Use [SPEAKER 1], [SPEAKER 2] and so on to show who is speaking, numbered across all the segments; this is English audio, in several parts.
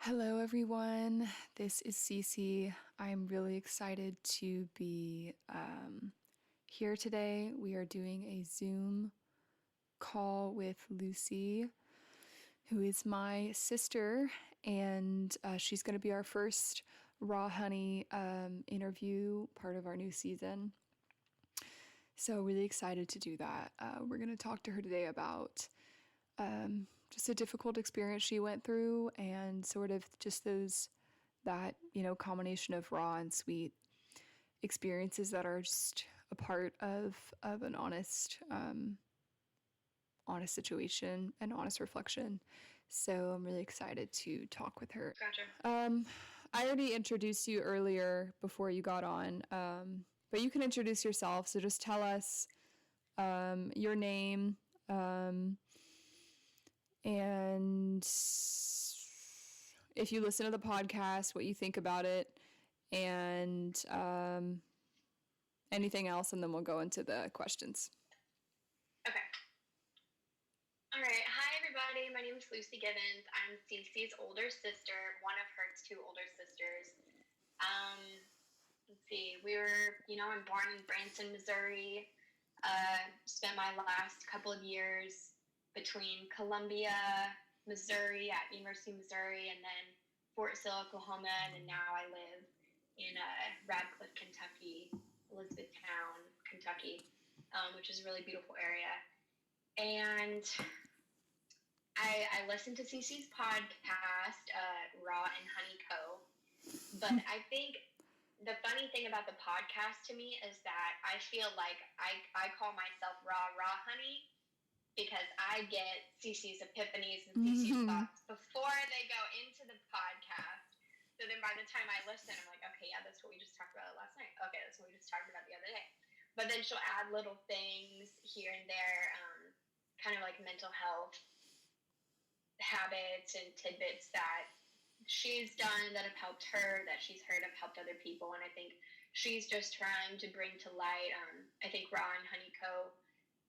[SPEAKER 1] Hello, everyone. This is Cece. I'm really excited to be here today. We are doing a Zoom call with Lucy, who is my sister, and she's going to be our first Raw Honey interview, part of our new season. So, really excited to do that. We're going to talk to her today about just a difficult experience she went through and sort of just that combination of raw and sweet experiences that are just a part of an honest situation and honest reflection. So I'm really excited to talk with her.
[SPEAKER 2] Gotcha.
[SPEAKER 1] I already introduced you earlier before you got on, but you can introduce yourself. So just tell us your name, and if you listen to the podcast, what you think about it, and anything else, and then we'll go into the questions.
[SPEAKER 2] Okay. All right. Hi, everybody. My name is Lucy Givens. I'm Cece's older sister, one of her two older sisters. Let's see. I'm born in Branson, Missouri. Spent my last couple of years between Columbia, Missouri, at University of Missouri, and then Fort Sill, Oklahoma, and then now I live in Radcliffe, Kentucky, Elizabethtown, Kentucky, which is a really beautiful area. And I listened to Cece's podcast, Raw and Honey Co. But I think the funny thing about the podcast to me is that I feel like I call myself Raw Honey because I get Cece's epiphanies and Cece's thoughts before they go into the podcast. So then by the time I listen, I'm like, okay, yeah, that's what we just talked about last night. Okay, that's what we just talked about the other day. But then she'll add little things here and there, kind of like mental health habits and tidbits that she's done that have helped her, that she's heard have helped other people. And I think she's just trying to bring to light, I think Raw and Honey Co.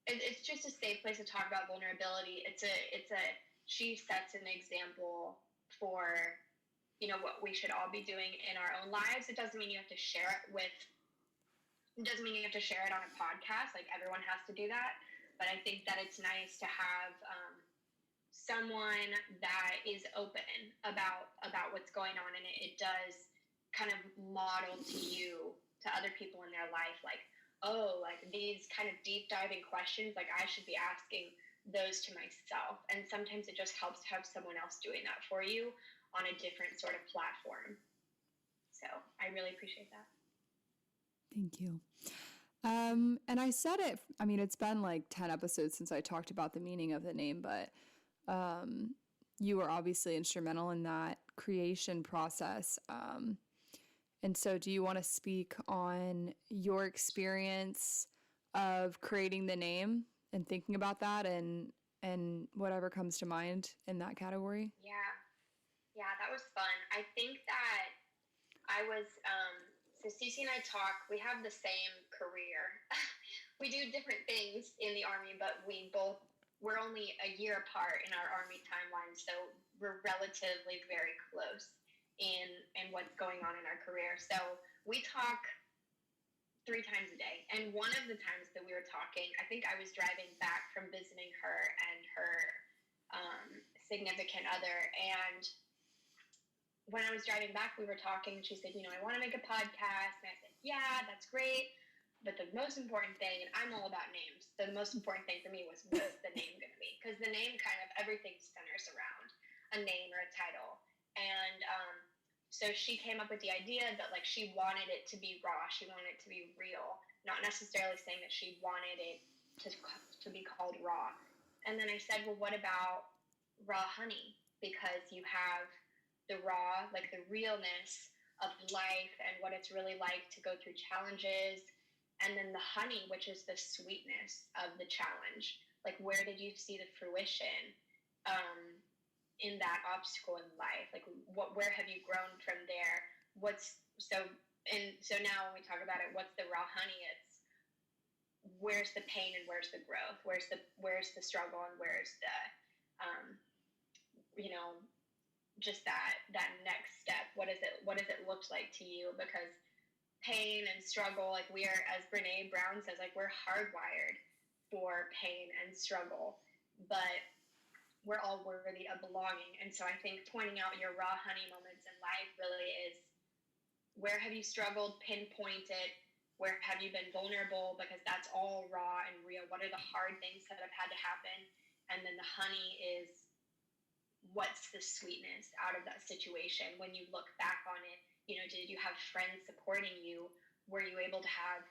[SPEAKER 2] It's just a safe place to talk about vulnerability. She sets an example for, what we should all be doing in our own lives. It doesn't mean you have to share it on a podcast. Like, everyone has to do that. But I think that it's nice to have someone that is open about what's going on, and it does kind of model to other people in their life, like, oh, like these kind of deep diving questions, like I should be asking those to myself. And sometimes it just helps to have someone else doing that for you on a different sort of platform. So I really appreciate that.
[SPEAKER 1] Thank you. And I said it, it's been like 10 episodes since I talked about the meaning of the name, but you were obviously instrumental in that creation process. And so do you want to speak on your experience of creating the name and thinking about that and whatever comes to mind in that category?
[SPEAKER 2] Yeah, that was fun. I think that I was, so Cece and I talk, we have the same career. We do different things in the Army, but we're only a year apart in our Army timeline, so we're relatively very close in what's going on in our career. So we talk 3 times a day. And one of the times that we were talking, I think I was driving back from visiting her and her significant other. And when I was driving back, we were talking, and she said, I want to make a podcast. And I said, yeah, that's great. But the most important thing, and I'm all about names, so the most important thing for me was, what's the name going to be? Because the name kind of, everything centers around a name or a title. And so she came up with the idea that, like, she wanted it to be raw. She wanted it to be real, not necessarily saying that she wanted it to be called raw. And then I said, well, what about raw honey? Because you have the raw, like the realness of life and what it's really like to go through challenges. And then the honey, which is the sweetness of the challenge. Like, where did you see the fruition in that obstacle in life? Like, where have you grown from there? So now when we talk about it, what's the raw honey? It's where's the pain and where's the growth? Where's the struggle and where's the just that next step. What is it? What does it look like to you? Because pain and struggle, like we are, as Brene Brown says, like we're hardwired for pain and struggle, but we're all worthy of belonging. And so I think pointing out your raw honey moments in life really is, where have you struggled? Pinpoint it. Where have you been vulnerable? Because that's all raw and real. What are the hard things that have had to happen? And then the honey is, what's the sweetness out of that situation when you look back on it? You know, did you have friends supporting you? Were you able to have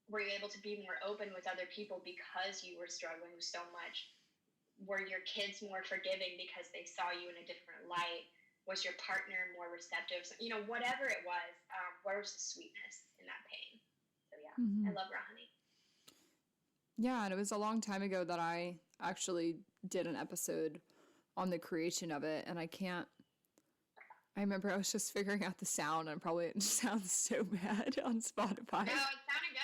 [SPEAKER 2] were you able to be more open with other people because you were struggling so much? Were your kids more forgiving because they saw you in a different light? Was your partner more receptive? So, you know, whatever it was, where was the sweetness in that pain? So yeah,
[SPEAKER 1] Mm-hmm.
[SPEAKER 2] I love raw honey.
[SPEAKER 1] Yeah, and it was a long time ago that I actually did an episode on the creation of it, and I remember I was just figuring out the sound, and probably it sounds so bad on Spotify.
[SPEAKER 2] No, it sounded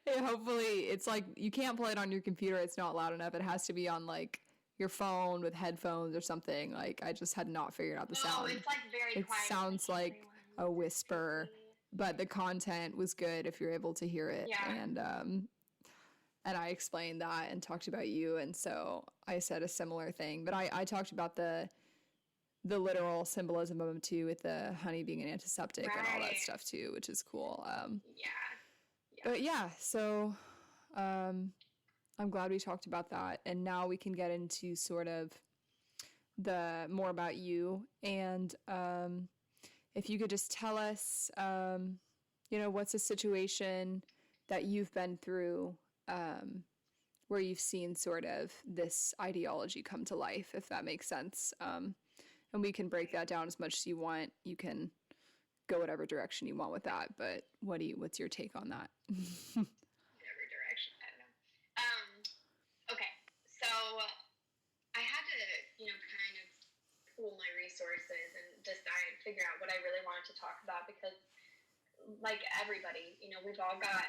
[SPEAKER 1] good. Hopefully, it's like you can't play it on your computer. It's not loud enough. It has to be on like your phone with headphones or something. Like I just had not figured out the sound.
[SPEAKER 2] It's like very
[SPEAKER 1] it
[SPEAKER 2] quiet.
[SPEAKER 1] Sounds like a whisper, but the content was good if you're able to hear it.
[SPEAKER 2] Yeah.
[SPEAKER 1] And I explained that and talked about you, and so I said a similar thing. But I talked about the literal symbolism of them too, with the honey being an antiseptic and all that stuff too, which is cool. But yeah, so I'm glad we talked about that, and now we can get into sort of the more about you, and if you could just tell us, you know, what's a situation that you've been through where you've seen sort of this ideology come to life, if that makes sense. And we can break that down as much as you want. You can go whatever direction you want with that, but what's your take on that?
[SPEAKER 2] Whatever direction, I don't know. Okay, so I had to, you know, kind of pool my resources and figure out what I really wanted to talk about, because like everybody, you know, we've all got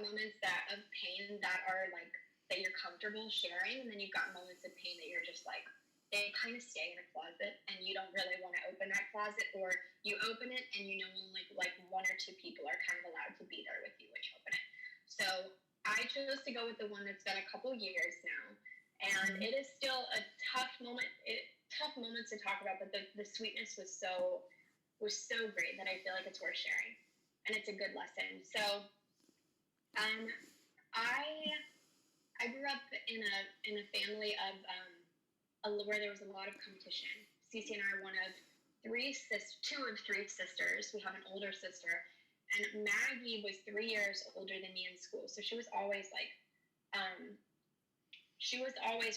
[SPEAKER 2] moments of pain that are like, that you're comfortable sharing, and then you've got moments of pain that you're just like, they kind of stay in a closet and you don't really want to open that closet, or you open it and you know only like one or two people are kind of allowed to be there with you when you open it. So I chose to go with the one that's been a couple years now, and it is still a tough moments to talk about, but the sweetness was so great that I feel like it's worth sharing, and it's a good lesson. So I grew up in a family of where there was a lot of competition. Cece and I are two of three sisters. We have an older sister, and Maggie was 3 years older than me in school. So she was always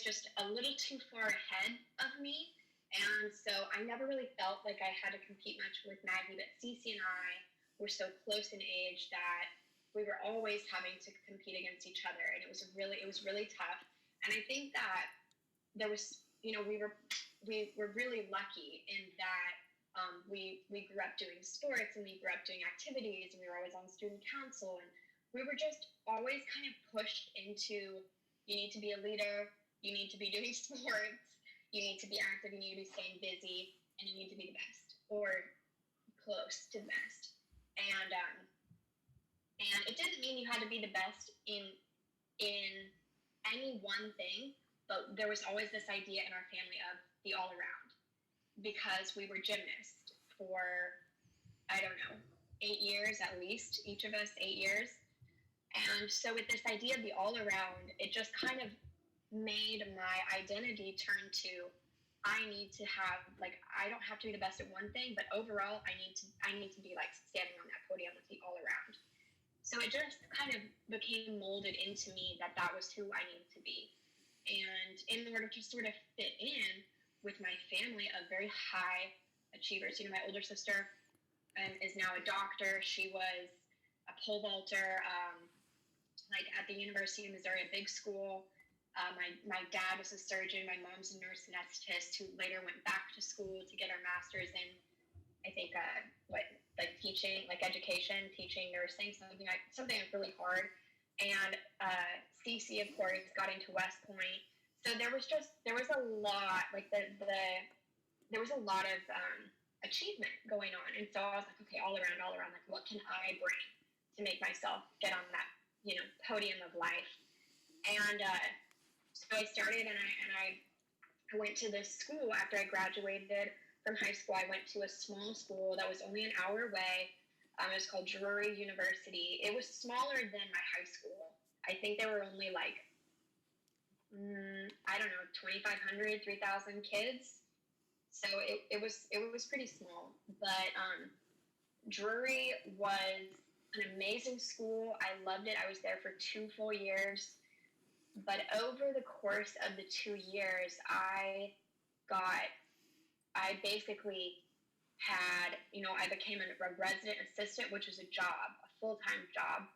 [SPEAKER 2] just a little too far ahead of me. And so I never really felt like I had to compete much with Maggie, but Cece and I were so close in age that we were always having to compete against each other. And it was really tough. And I think that there was, you know, we were really lucky in that we grew up doing sports, and we grew up doing activities, and we were always on student council, and we were just always kind of pushed into, you need to be a leader, you need to be doing sports, you need to be active, you need to be staying busy, and you need to be the best or close to the best. And it didn't mean you had to be the best in any one thing, but there was always this idea in our family of the all around, because we were gymnasts for, I don't know, 8 years at least, each of us 8 years. And so with this idea of the all around, it just kind of made my identity turn to, I need to have, like, I don't have to be the best at one thing, but overall I need to be like standing on that podium with the all around. So it just kind of became molded into me that was who I needed to be. And in order to sort of fit in with my family of very high achievers, you know, my older sister is now a doctor. She was a pole vaulter, like at the University of Missouri, a big school. My dad was a surgeon. My mom's a nurse anesthetist who later went back to school to get her master's in, I think, teaching, like education, teaching, nursing, something really hard. And Cece, of course, got into West Point. So there was a lot, like there was a lot of achievement going on, and so I was like, okay, all around, like what can I bring to make myself get on that podium of life? And so I started, I went to this school after I graduated from high school. I went to a small school that was only an hour away. It was called Drury University. It was smaller than my high school. I think there were only like I don't know, 2,500, 3,000 kids. So it was pretty small, but Drury was an amazing school. I loved it. I was there for 2 full years. But over the course of the 2 years, got, I basically had, I became a resident assistant, which was a job, a full time job.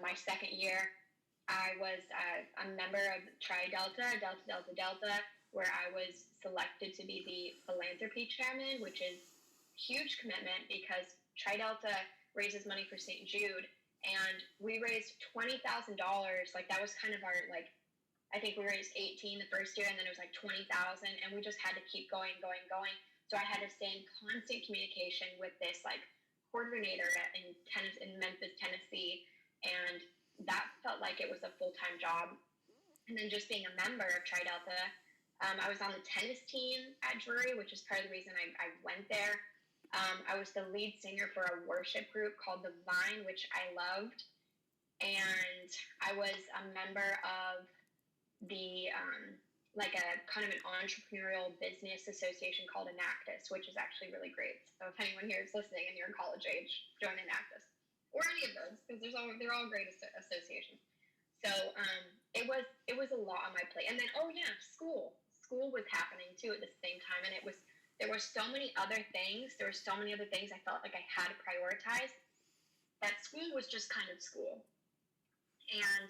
[SPEAKER 2] My second year, I was a member of Tri Delta, Delta, Delta, Delta, where I was selected to be the philanthropy chairman, which is huge commitment because Tri Delta raises money for St. Jude, and we raised $20,000. Like that was kind of our like. I think we raised 18 the first year, and then it was like 20,000, and we just had to keep going, going, going. So I had to stay in constant communication with this like coordinator in Memphis, Tennessee, and that felt like it was a full-time job. And then just being a member of Tri Delta, I was on the tennis team at Drury, which is part of the reason I went there. I was the lead singer for a worship group called The Vine, which I loved. And I was a member of the like a kind of an entrepreneurial business association called Enactus, which is actually really great. So if anyone here is listening and you're college age, join Enactus or any of those because they're all great associations. So it was a lot on my plate, and then school was happening too at the same time, and there were so many other things. There were so many other things I felt like I had to prioritize. That school was just kind of school, and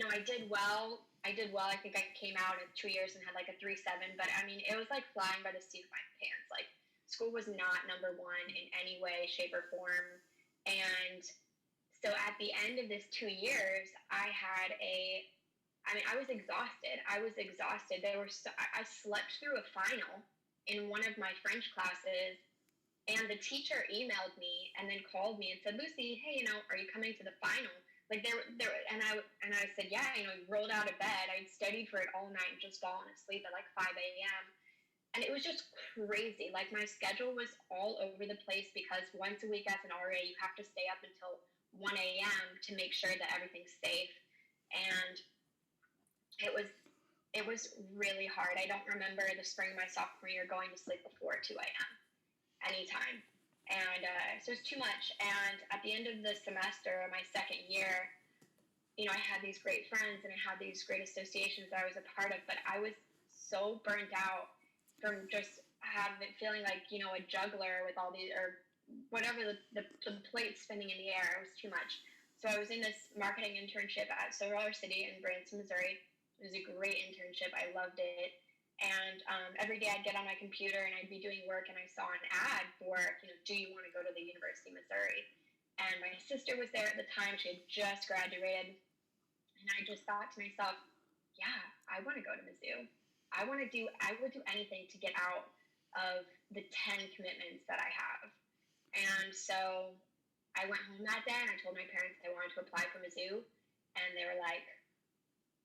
[SPEAKER 2] I did well. I think I came out in 2 years and had like a 3.7, but I mean, it was like flying by the seat of my pants. Like, school was not number one in any way, shape, or form. And so at the end of this 2 years, I was exhausted. I slept through a final in one of my French classes, and the teacher emailed me and then called me and said, Lucy, hey, are you coming to the final? Like and I said, yeah, rolled out of bed. I'd studied for it all night and just fallen asleep at like 5 a.m. And it was just crazy. Like my schedule was all over the place because once a week as an RA, you have to stay up until 1 a.m. to make sure that everything's safe. And it was really hard. I don't remember the spring of my sophomore year going to sleep before 2 a.m. anytime. And so it's too much. And at the end of the semester, my second year, I had these great friends and I had these great associations that I was a part of, but I was so burnt out from just feeling like, a juggler with all these, or whatever the plate spinning in the air. It was too much. So I was in this marketing internship at Solar City in Branson, Missouri. It was a great internship. I loved it. And every day I'd get on my computer and I'd be doing work, and I saw an ad for, do you want to go to the University of Missouri? And my sister was there at the time. She had just graduated. And I just thought to myself, yeah, I want to go to Mizzou. I would do anything to get out of the 10 commitments that I have. And so I went home that day and I told my parents I wanted to apply for Mizzou. And they were like,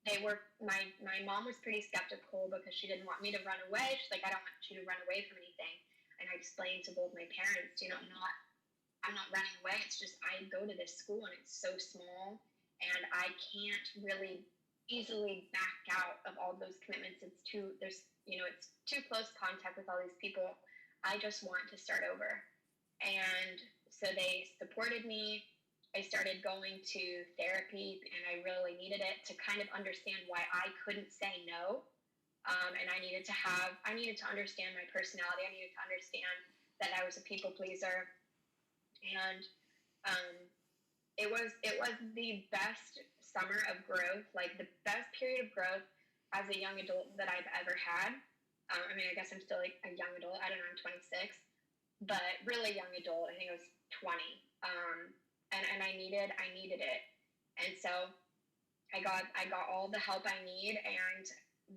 [SPEAKER 2] my mom was pretty skeptical because she didn't want me to run away. She's like, I don't want you to run away from anything. And I explained to both my parents, I'm not running away. It's just I go to this school and it's so small and I can't really easily back out of all those commitments. It's too close contact with all these people. I just want to start over. And so they supported me. I started going to therapy, and I really needed it to kind of understand why I couldn't say no. And I needed to understand my personality. I needed to understand that I was a people pleaser. And it was the best summer of growth, like the best period of growth as a young adult that I've ever had. I guess I'm still like a young adult. I don't know, I'm 26, but really young adult. I think I was 20. And I needed it. And so I got all the help I need, and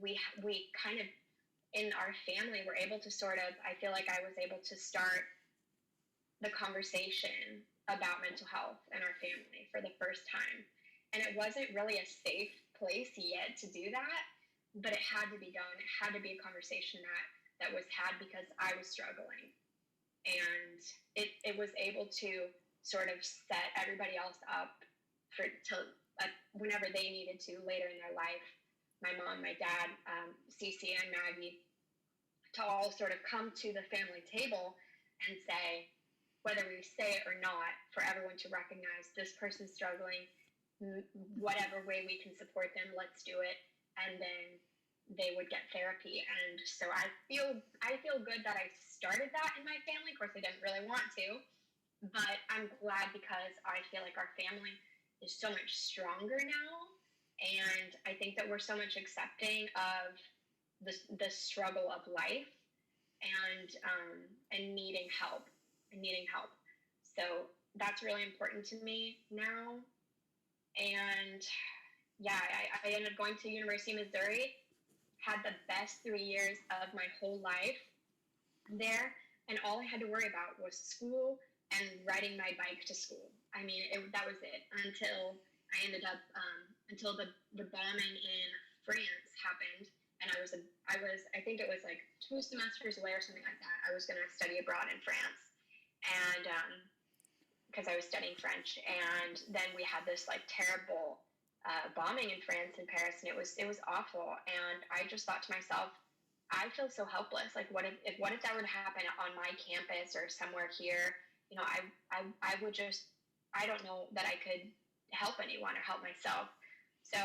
[SPEAKER 2] we kind of in our family were able to sort of, I feel like I was able to start the conversation about mental health in our family for the first time. And it wasn't really a safe place yet to do that, but it had to be done. It had to be a conversation that was had because I was struggling. And it was able to sort of set everybody else up for whenever they needed to later in their life. My mom, my dad, Cece, and Maggie, to all sort of come to the family table and say, whether we say it or not, for everyone to recognize this person's struggling, whatever way we can support them, let's do it. And then they would get therapy. And so I feel good that I started that in my family. Of course, I didn't really want to, but I'm glad because I feel like our family is so much stronger now. And I think that we're so much accepting of the struggle of life and needing help So that's really important to me now. And yeah, I ended up going to University of Missouri, had the best 3 years of my whole life there. And all I had to worry about was school and riding my bike to school. I mean, that was it until I ended up, until the bombing in France happened. And I think it was like 2 semesters away or something like that. I was going to study abroad in France. And, because I was studying French. And then we had this like terrible bombing in France, in Paris, and it was awful. And I just thought to myself, I feel so helpless. Like, what if that would happen on my campus or somewhere here? You know, I would just, I don't know that I could help anyone or help myself. So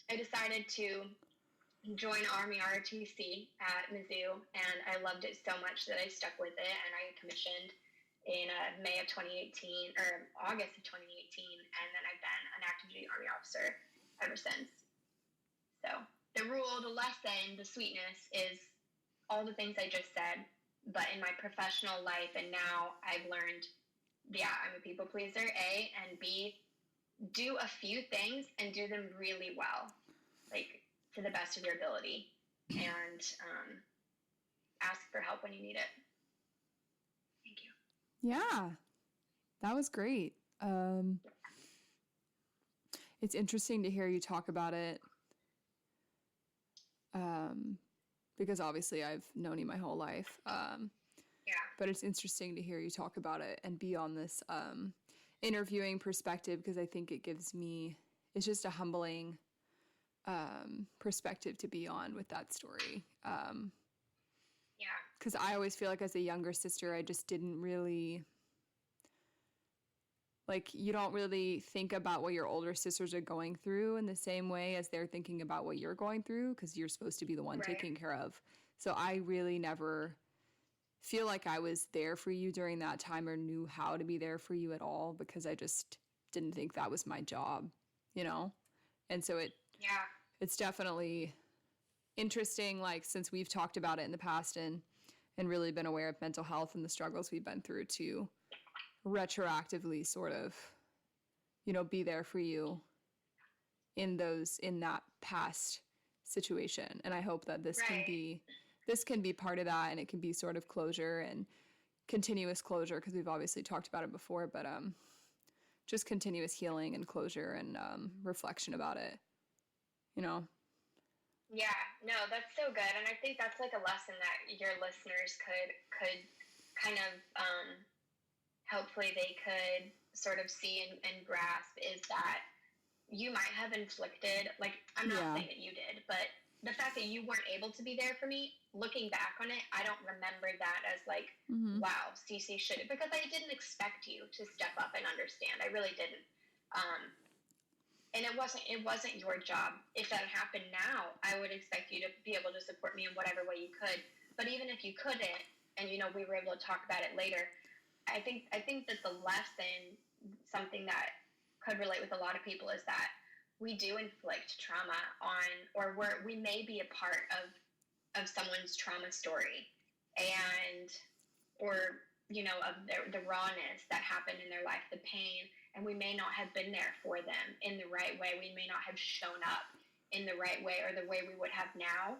[SPEAKER 2] I decided to join Army ROTC at Mizzou, and I loved it so much that I stuck with it, and I commissioned in May of 2018 or August of 2018, and then I've been an active duty Army officer ever since. So the lesson, the sweetness is all the things I just said, but in my professional life, and now I've learned, yeah, I'm a people pleaser, A, and B, do a few things and do them really well, like to the best of your ability, and ask for help when you need it. Thank you.
[SPEAKER 1] Yeah, that was great. It's interesting to hear you talk about it, because obviously I've known you my whole life.
[SPEAKER 2] Yeah.
[SPEAKER 1] But it's interesting to hear you talk about it and be on this interviewing perspective, because I think it gives me, it's just a humbling perspective to be on with that story.
[SPEAKER 2] Yeah.
[SPEAKER 1] Because I always feel like as a younger sister, I just didn't really, like, you don't really think about what your older sisters are going through in the same way as they're thinking about what you're going through, because you're supposed to be the one
[SPEAKER 2] Right.
[SPEAKER 1] taking care of. So I really never feel like I was there for you during that time or knew how to be there for you at all, because I just didn't think that was my job, you know? And so it's definitely interesting, like, since we've talked about it in the past and really been aware of mental health and the struggles we've been through, to retroactively sort of, you know, be there for you in that past situation. And I hope that this can be part of that, and it can be sort of closure and continuous closure, because we've obviously talked about it before, but just continuous healing and closure and reflection about it, you know?
[SPEAKER 2] Yeah, no, that's so good. And I think that's like a lesson that your listeners could kind of, hopefully they could sort of see and grasp, is that you might have inflicted, like, I'm not saying that you did, but the fact that you weren't able to be there for me, looking back on it, I don't remember that as like, wow, Cece should have, because I didn't expect you to step up and understand. I really didn't. And it wasn't your job. If that happened now, I would expect you to be able to support me in whatever way you could. But even if you couldn't, and you know, we were able to talk about it later, I think that the lesson, something that could relate with a lot of people, is that we do inflict trauma on, or we may be a part of someone's trauma story, and or you know, of the rawness that happened in their life, the pain, and we may not have been there for them in the right way. We may not have shown up in the right way or the way we would have now.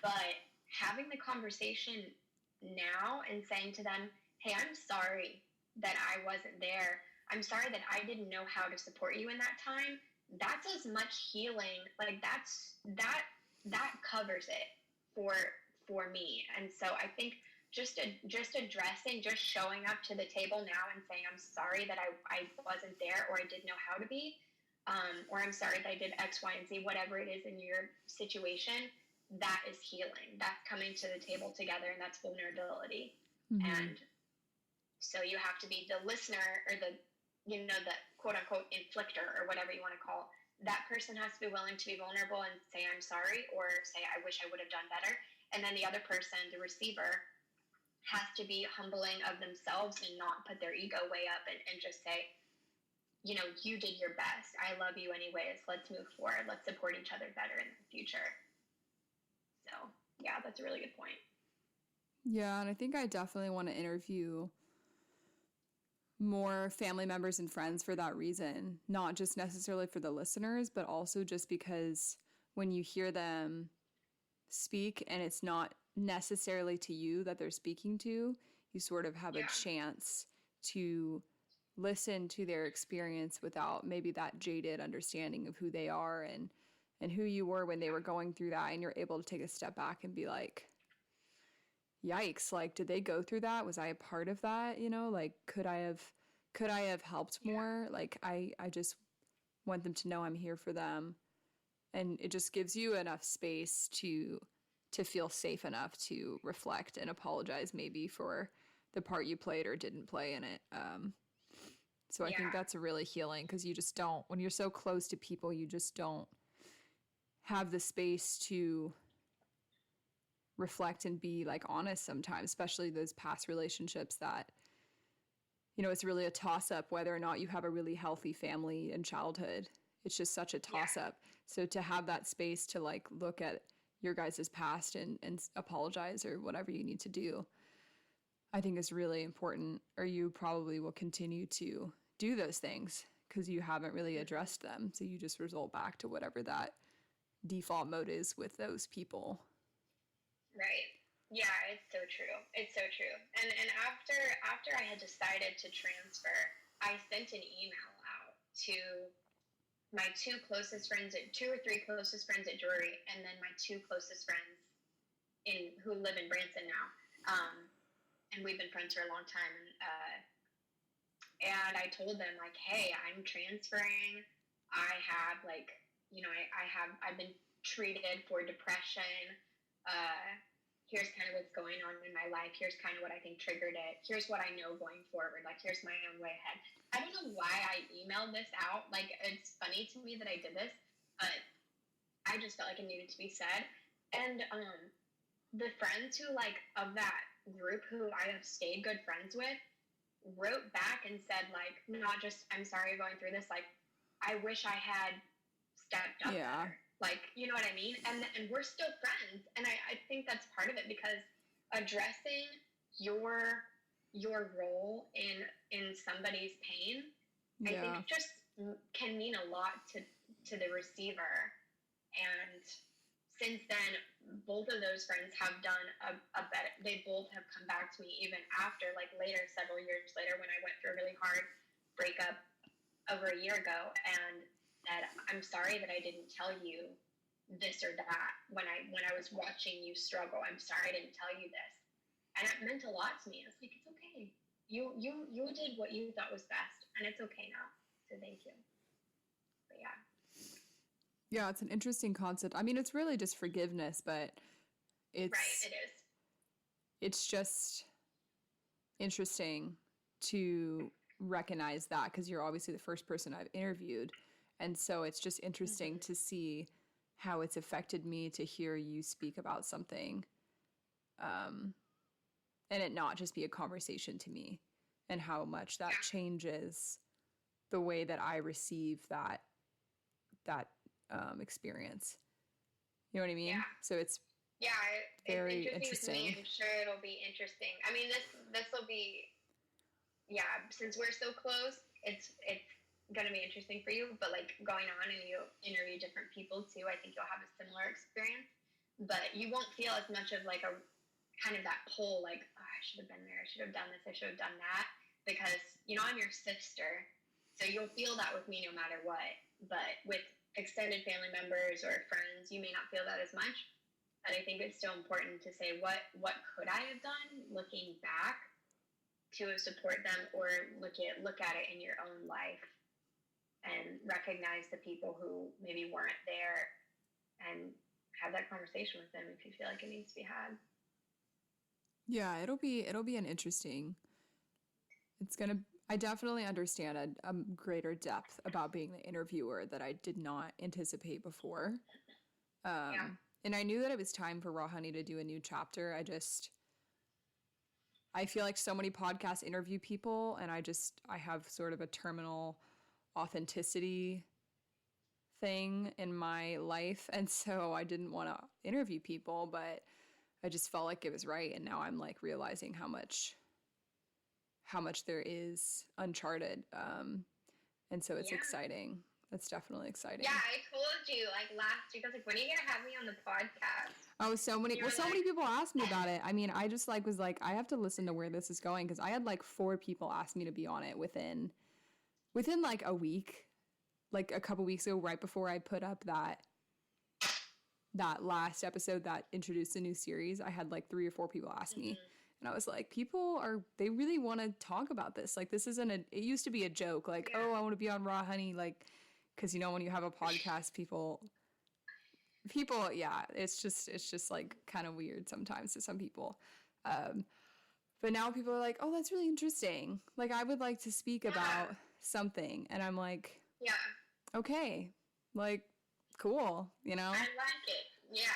[SPEAKER 2] But having the conversation now and saying to them, hey, I'm sorry that I wasn't there. I'm sorry that I didn't know how to support you in that time. That's as much healing. Like that covers it for me. And so I think just addressing, just showing up to the table now and saying, I'm sorry that I wasn't there or I didn't know how to be, or I'm sorry that I did X, Y, and Z, whatever it is in your situation, that is healing. That's coming to the table together, and that's vulnerability.
[SPEAKER 1] Mm-hmm.
[SPEAKER 2] And so you have to be the listener or the quote unquote inflictor or whatever you want to call. That person has to be willing to be vulnerable and say, I'm sorry, or say, I wish I would have done better. And then the other person, the receiver, has to be humbling of themselves and not put their ego way up and just say, you did your best. I love you anyways. Let's move forward. Let's support each other better in the future. So, yeah, that's a really good point.
[SPEAKER 1] Yeah, and I think I definitely want to interview more family members and friends for that reason, not just necessarily for the listeners, but also just because when you hear them speak and it's not necessarily to you that they're speaking to, you sort of have a chance to listen to their experience without maybe that jaded understanding of who they are and who you were when they were going through that, and you're able to take a step back and be like, yikes, like did they go through that? Was I a part of that? Like could I have helped more? Like I just want them to know I'm here for them. And it just gives you enough space to feel safe enough to reflect and apologize maybe for the part you played or didn't play in it. So I think that's really healing, because you just don't, when you're so close to people, you just don't have the space to reflect and be like honest sometimes, especially those past relationships that, it's really a toss up whether or not you have a really healthy family and childhood. It's just such a toss up. So to have that space to like look at your guys' past and apologize or whatever you need to do, I think is really important, or you probably will continue to do those things because you haven't really addressed them. So you just result back to whatever that default mode is with those people.
[SPEAKER 2] Right. Yeah, it's so true. It's so true. And after I had decided to transfer, I sent an email out to my two or three closest friends at Drury, and then my two closest friends who live in Branson now. And we've been friends for a long time. And I told them like, hey, I'm transferring. I have I've been treated for depression. Here's kind of what's going on in my life. Here's kind of what I think triggered it. Here's what I know going forward. Like, here's my own way ahead. I don't know why I emailed this out. Like, it's funny to me that I did this, but I just felt like it needed to be said. And the friends who, like, of that group who I have stayed good friends with wrote back and said, like, not just, I'm sorry you're going through this. Like, I wish I had stepped up better. Like, you know what I mean? And we're still friends. And I think that's part of it, because addressing your role in somebody's pain, I think just can mean a lot to the receiver. And since then, both of those friends have done a better, they both have come back to me even after, like later, several years later, when I went through a really hard breakup over a year ago, and said, I'm sorry that I didn't tell you this or that when I was watching you struggle. I'm sorry I didn't tell you this. And it meant a lot to me. It's like, it's okay. You did what you thought was best, and it's okay now. So thank you. But yeah.
[SPEAKER 1] Yeah, it's an interesting concept. I mean, it's really just forgiveness, but it's
[SPEAKER 2] right, it is.
[SPEAKER 1] It's just interesting to recognize that, because you're obviously the first person I've interviewed. And so it's just interesting to see how it's affected me to hear you speak about something, and it not just be a conversation to me, and how much that changes the way that I receive that experience. You know what I mean?
[SPEAKER 2] Yeah.
[SPEAKER 1] So it's very interesting.
[SPEAKER 2] To me. I'm sure it'll be interesting. I mean, this will be, since we're so close, it's going to be interesting for you, but like going on and you interview different people too, I think you'll have a similar experience, but you won't feel as much of like a kind of that pull, like, oh, I should have been there, I should have done this, I should have done that, because I'm your sister, so you'll feel that with me no matter what. But with extended family members or friends, you may not feel that as much. But I think it's still important to say what could I have done looking back to support them, or look at it in your own life and recognize the people who maybe weren't there and have that conversation with them if you feel like it needs to be had.
[SPEAKER 1] Yeah, it'll be an interesting. It's gonna. I definitely understand a greater depth about being the interviewer that I did not anticipate before.
[SPEAKER 2] Yeah.
[SPEAKER 1] And I knew that it was time for Raw Honey to do a new chapter. I feel like so many podcasts interview people, and I have sort of a terminal authenticity thing in my life, and so I didn't want to interview people, but I just felt like it was right, and now I'm like realizing how much there is uncharted, and so it's exciting. It's definitely exciting.
[SPEAKER 2] Yeah, I told you like last week. I was like, "When are you gonna have me on the podcast?"
[SPEAKER 1] Oh, so many people asked me about it. I mean, I just like was like, I have to listen to where this is going, because I had like 4 people ask me to be on it within like a week, like a couple weeks ago, right before I put up that last episode that introduced the new series. I had like 3 or 4 people ask me, and I was like, they really want to talk about this. Like, this isn't it used to be a joke, like, oh, I want to be on Raw Honey, like, because when you have a podcast, people, yeah, it's just like kind of weird sometimes to some people. But now people are like, oh, that's really interesting. Like, I would like to speak about something. And I'm like,
[SPEAKER 2] yeah,
[SPEAKER 1] okay, like, cool,
[SPEAKER 2] I like it. Yeah.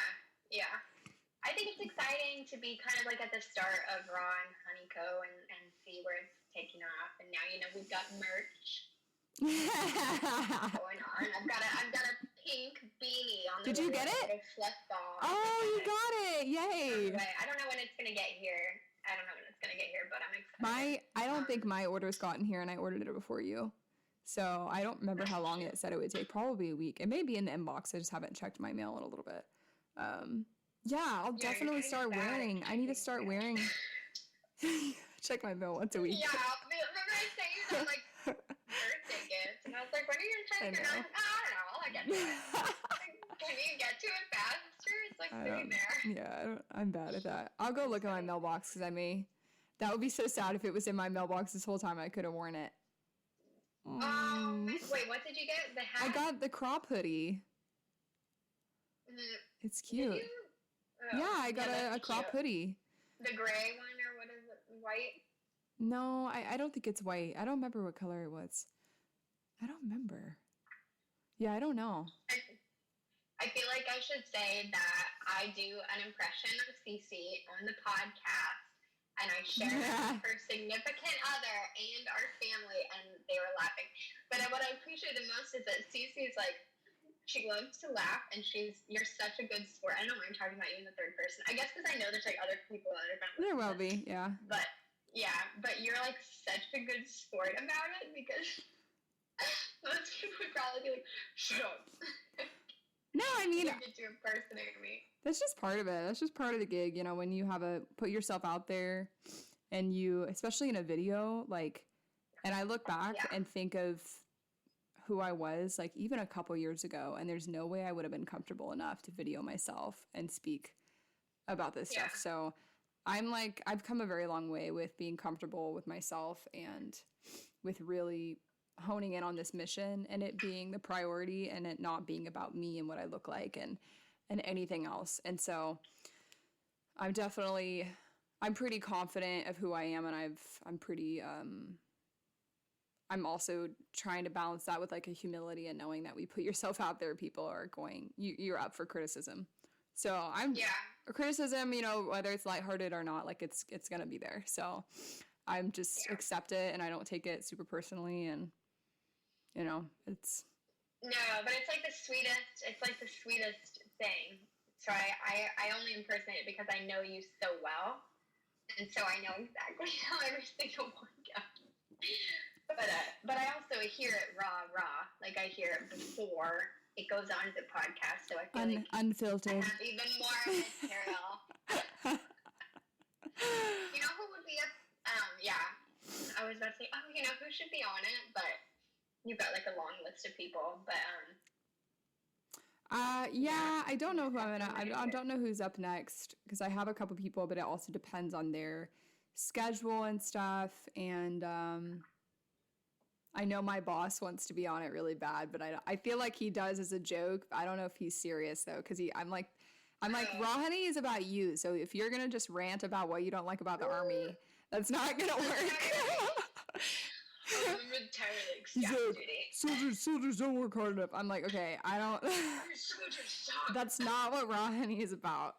[SPEAKER 2] I think it's exciting to be kind of like at the start of Raw and Honeyco and see where it's taking off. And now, we've got merch going on. I've got a pink beanie on the
[SPEAKER 1] Did you get it? Oh, you got it! Yay!
[SPEAKER 2] I don't know when it's gonna get here. But I'm excited.
[SPEAKER 1] I don't think my order's gotten here, and I ordered it before you. So I don't remember how long it said it would take. Probably a week. It may be in the inbox. I just haven't checked my mail in a little bit. Yeah, I'll definitely start wearing. I need to start wearing. Check my mail once a week.
[SPEAKER 2] Yeah, remember I sent you that like birthday gift, and I was like, "When are you gonna check?" And I was like, "I don't know. I'll get to it." Can you get to it faster? It's like sitting there.
[SPEAKER 1] Yeah, I'm bad at that. I'll go look at my mailbox, because that would be so sad if it was in my mailbox this whole time. I could have worn it.
[SPEAKER 2] Wait, what did you get? The hat?
[SPEAKER 1] I got the crop hoodie. It's cute.
[SPEAKER 2] Did you? Oh,
[SPEAKER 1] yeah, I got a crop hoodie.
[SPEAKER 2] The gray one, or what is it? White?
[SPEAKER 1] No, I don't think it's white. I don't remember what color it was. I don't remember. Yeah, I don't know.
[SPEAKER 2] I feel like I should say that I do an impression of Cece on the podcast, and I shared her significant other and our family, and they were laughing. But what I appreciate the most is that Cece's like, she loves to laugh, and you're such a good sport. I don't know why I'm talking about you in the third person. I guess because I know there's like other people that are going to
[SPEAKER 1] There will be, yeah.
[SPEAKER 2] But you're like such a good sport about it, because most people would probably be like, shut up.
[SPEAKER 1] No, I mean,
[SPEAKER 2] you get to impersonate me.
[SPEAKER 1] That's just part of it. That's just part of the gig, when you put yourself out there, and you, especially in a video, like, and I look back and think of who I was, like, even a couple years ago, and there's no way I would have been comfortable enough to video myself and speak about this stuff. So I'm like, I've come a very long way with being comfortable with myself, and with really honing in on this mission, and it being the priority, and it not being about me and what I look like and anything else. And so I'm pretty confident of who I am, and I'm also trying to balance that with like a humility, and knowing that we put yourself out there, people are you're up for criticism. So criticism, whether it's lighthearted or not, like it's going to be there. So I'm just accept it, and I don't take it super personally, and it's.
[SPEAKER 2] No, but it's like the sweetest thing. So I only impersonate it because I know you so well, and so I know exactly how every single one goes. but I also hear it raw. Like I hear it before it goes on to the podcast, so I feel like
[SPEAKER 1] unfiltered.
[SPEAKER 2] I have even more material. You know who would be yeah. I was about to say, oh, you know who should be on it, but you've got like a long list of people, but
[SPEAKER 1] yeah, I don't know who I don't know who's up next because I have a couple people, but it also depends on their schedule and stuff. And I know my boss wants to be on it really bad, but I feel like he does as a joke. I don't know if he's serious though, because I'm like, Raw Honey is about you. So if you're gonna just rant about what you don't like about the Army, that's not gonna work.
[SPEAKER 2] I'm retired, duty.
[SPEAKER 1] Soldiers don't work hard enough. I'm like, okay, I don't. That's not what Raw Honey is about.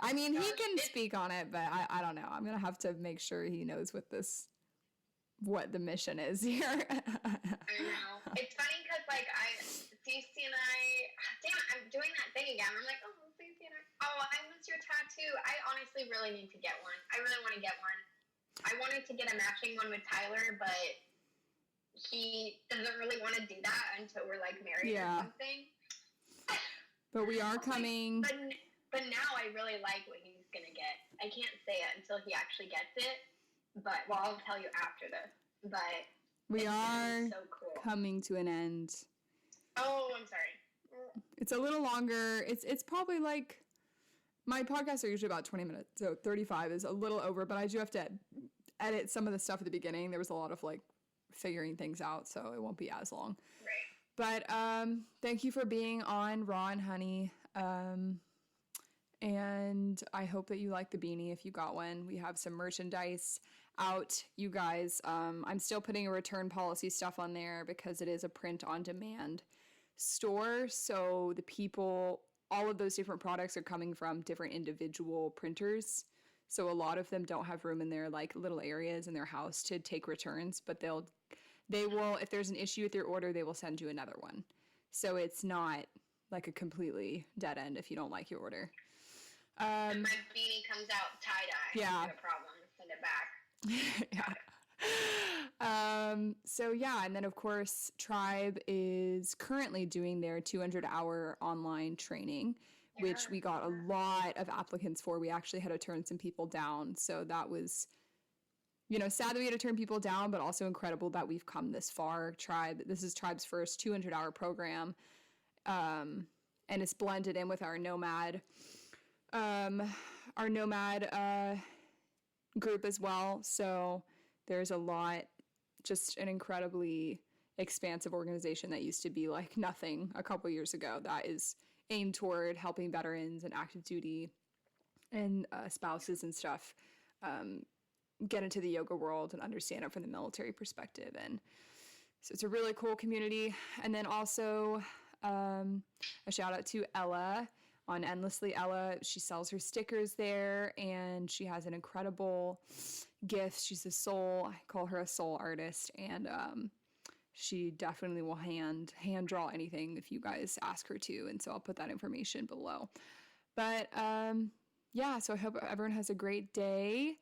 [SPEAKER 1] I mean, he can speak on it, but I don't know. I'm gonna have to make sure he knows what the mission is here.
[SPEAKER 2] I know. It's funny because like Cece and I, damn, I'm doing that thing again. I'm like, oh, Cece and I miss your tattoo. I honestly really need to get one. I really want to get one. I wanted to get a matching one with Tyler, but he doesn't really want to do that until we're like married or something.
[SPEAKER 1] But we are coming.
[SPEAKER 2] But now I really like what he's gonna get. I can't say it until he actually gets it. But I'll tell you after this. But
[SPEAKER 1] we are
[SPEAKER 2] so cool.
[SPEAKER 1] coming to an end.
[SPEAKER 2] Oh, I'm sorry.
[SPEAKER 1] It's a little longer. It's probably like my podcasts are usually about 20 minutes, so 35 is a little over. But I do have to edit some of the stuff at the beginning. There was a lot of like figuring things out, so it won't be as long.
[SPEAKER 2] Right.
[SPEAKER 1] But thank you for being on Raw and Honey. And I hope that you like the beanie if you got one. We have some merchandise out, you guys. I'm still putting a return policy stuff on there because it is a print on demand store. So all of those different products are coming from different individual printers. So a lot of them don't have room in their like little areas in their house to take returns, but they will, if there's an issue with your order, they will send you another one. So it's not like a completely dead end if you don't like your order.
[SPEAKER 2] My beanie comes out tie-dye.
[SPEAKER 1] Yeah.
[SPEAKER 2] No problem. Send it back.
[SPEAKER 1] Yeah. So yeah, and then of course Tribe is currently doing their 200-hour online training, which we got a lot of applicants for. We actually had to turn some people down. So that was, sad that we had to turn people down, but also incredible that we've come this far. This is Tribe's first 200-hour program. And it's blended in with our Nomad group as well. So there's a lot, just an incredibly expansive organization that used to be like nothing a couple years ago that is aimed toward helping veterans and active duty and spouses and stuff get into the yoga world and understand it from the military perspective. And so it's a really cool community. And then also a shout out to Ella on Endlessly Ella. She sells her stickers there, and she has an incredible gift. She's a soul. I call her a soul artist, and she definitely will hand draw anything if you guys ask her to. And so I'll put that information below. But yeah, so I hope everyone has a great day,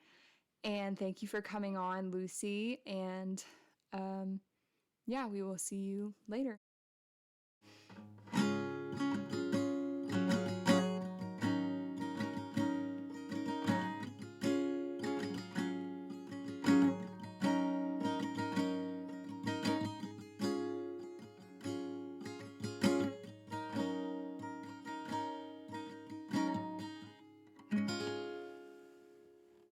[SPEAKER 1] and thank you for coming on, Lucy. And yeah, we will see you later.